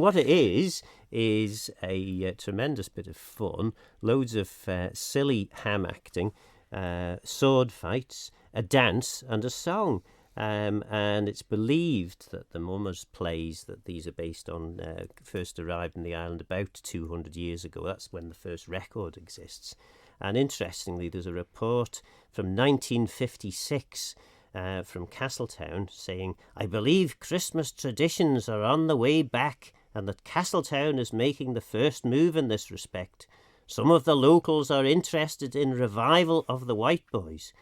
what it is a tremendous bit of fun, loads of silly ham acting, sword fights, a dance and a song. And it's believed that the Mummers plays that these are based on first arrived in the island about 200 years ago. That's when the first record exists. And interestingly, there's a report from 1956 from Castletown saying, I believe Christmas traditions are on the way back and that Castletown is making the first move in this respect. Some of the locals are interested in revival of the Whiteboys.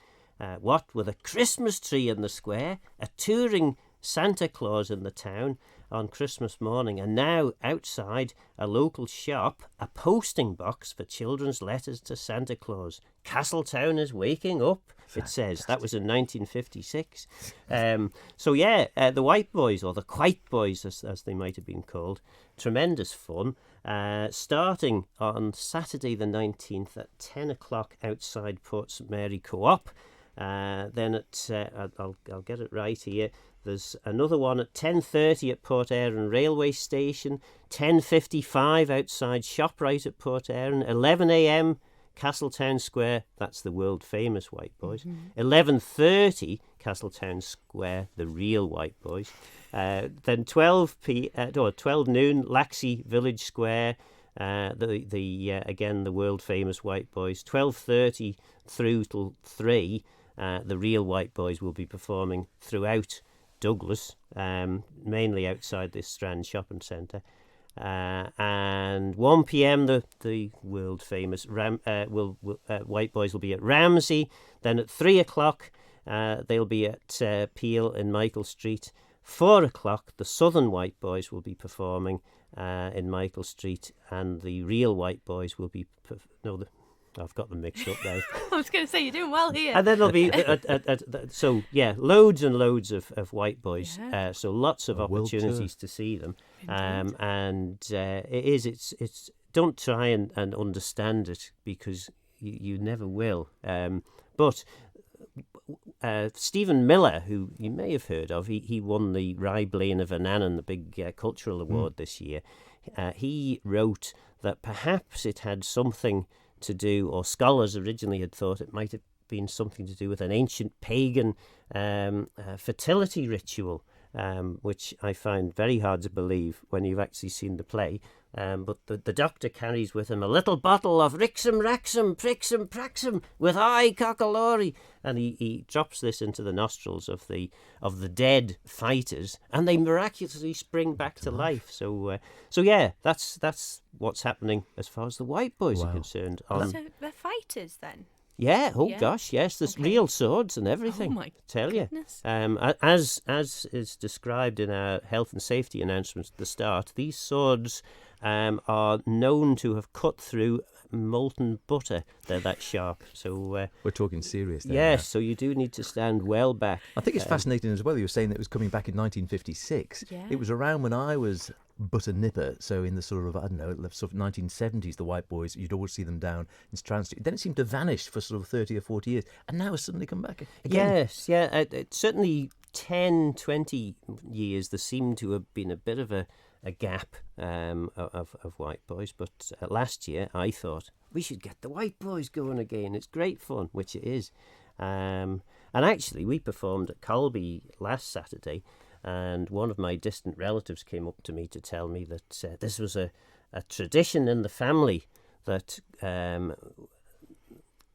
What with a Christmas tree in the square, a touring Santa Claus in the town on Christmas morning, and now outside a local shop, a posting box for children's letters to Santa Claus. Castletown is waking up, it says. That was in 1956. The Whiteboys, or the Quite Boys as they might have been called, tremendous fun. Starting on Saturday the 19th at 10 o'clock outside Port St Mary Co-op. Then at I'll get it right here. There's another one at 10:30 at Port Erin Railway Station, 10:55 outside ShopRite at Port Erin, 11 a.m. Castletown Square. That's the world famous Whiteboys. 11:30 Castletown Square, the real Whiteboys. Then 12 noon Laxey Village Square. Again the world famous Whiteboys. 12:30 through till 3. The real Whiteboys will be performing throughout Douglas, mainly outside this Strand shopping centre. And 1 p.m. the world famous Whiteboys will be at Ramsey. Then at 3 o'clock they'll be at Peel in Michael Street. 4 o'clock the Southern Whiteboys will be performing in Michael Street, and the real Whiteboys will be I've got them mixed up now. I was going to say, you're doing well here. And then there'll be, loads and loads of Whiteboys. Yeah. So lots of opportunities to see them. It's don't try and understand it, because you never will. But Stephen Miller, who you may have heard of, he won the Rye Blaine of Annan, the big cultural award this year. He wrote that perhaps it had something to do, or scholars originally had thought it might have been something to do with an ancient pagan fertility ritual, which I find very hard to believe when you've actually seen the play. But the doctor carries with him a little bottle of Rixum Raxum Prixum Praxum with high cockalory, and he drops this into the nostrils of the dead fighters, and they miraculously spring back to life. So that's what's happening as far as the Whiteboys are concerned. So they're fighters then? Yeah. Gosh, yes. There's real swords and everything. Oh my goodness. As is described in our health and safety announcements at the start, these swords are known to have cut through molten butter. They're that sharp. So we're talking serious there. Yes, so you do need to stand well back. I think it's fascinating as well. You were saying that it was coming back in 1956. Yeah. It was around when I was but a nipper, so in the sort of 1970s, the Whiteboys, you'd always see them down in Strand Street. Then it seemed to vanish for sort of 30 or 40 years, and now it's suddenly come back again. Yes, yeah. It certainly 10, 20 years, there seemed to have been a bit of a gap of Whiteboys, but last year I thought we should get the Whiteboys going again. It's great fun, which it is. And actually, we performed at Colby last Saturday, and one of my distant relatives came up to me to tell me that this was a tradition in the family that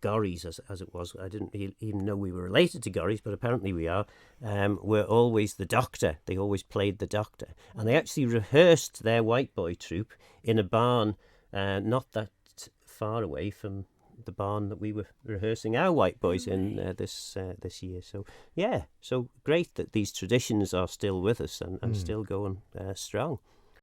Gorries, as it was, I didn't even know we were related to Gorries, but apparently we are, were always the doctor. They always played the doctor. And they actually rehearsed their Whiteboy troupe in a barn not that far away from the barn that we were rehearsing our Whiteboys in this year. So, so great that these traditions are still with us and still going strong.